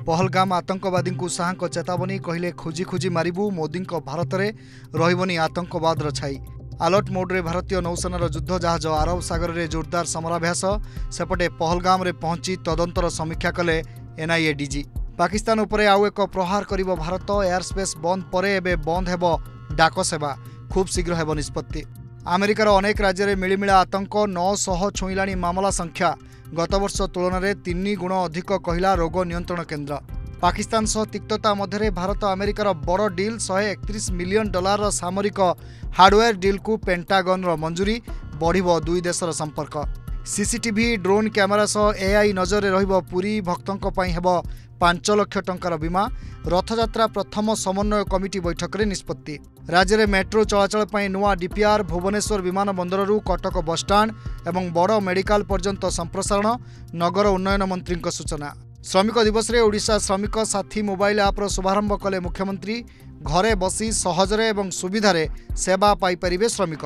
पहलगाम आतंकवादी को शाह चेतावनी कहले खोजी खोजी मारिबू मोदी भारत में रही आतंकवाद छाई। अलर्ट मोड्रे भारतीय नौसेनार युद्ध जहाज अरब सागर में जोरदार समराभ्यास सेपटे पहलगाम रे पहुंची तदंतर समीक्षा कले एनआईए डीजी। पाकिस्तान उपरे आउ एक प्रहार करिबो भारत। एयर स्पेस बंद परे एबे बंद हेबो डाक सेवा खूब शीघ्र हेबो निष्पत्ति। अमेरिकार अनेक राज्य में मिलिमिला आतंक 900 छुईलाणी मामला संख्या गत वर्ष तुलन में 3 गुण अधिक कहला रोग नियंत्रण केन्द्र। पाकिस्तान सह तिक्तता मध्य भारत अमेरिकार बड़ डील $131 मिलियन सामरिक हार्डवेयर डील को पेंटागन मंजूरी बढ़िबो दुई देशर संपर्क। सीसीटीवी ड्रोन कैमेरा सह एआई नजर रहिबो पुरी भक्तों पई हेबो 5 लाख टंकार बीमा। रथयात्रा प्रथम समन्वय कमिटी बैठक में निष्पत्ति। राज्य में मेट्रो चलाचल पर नुआ डीपीआर भुवनेश्वर विमान बंदररू कटक बसस्टाण्ड एवं बड़ मेडिकल पर्यंत संप्रसारण नगर उन्नयन मंत्री सूचना। श्रमिक दिवस रे ओडिशा श्रमिक साथी मोबाइल ऐप्र शुभारंभ कले मुख्यमंत्री। घरे बसी सहजरे एवं सुविधारे सेवा पाई परिबे श्रमिक।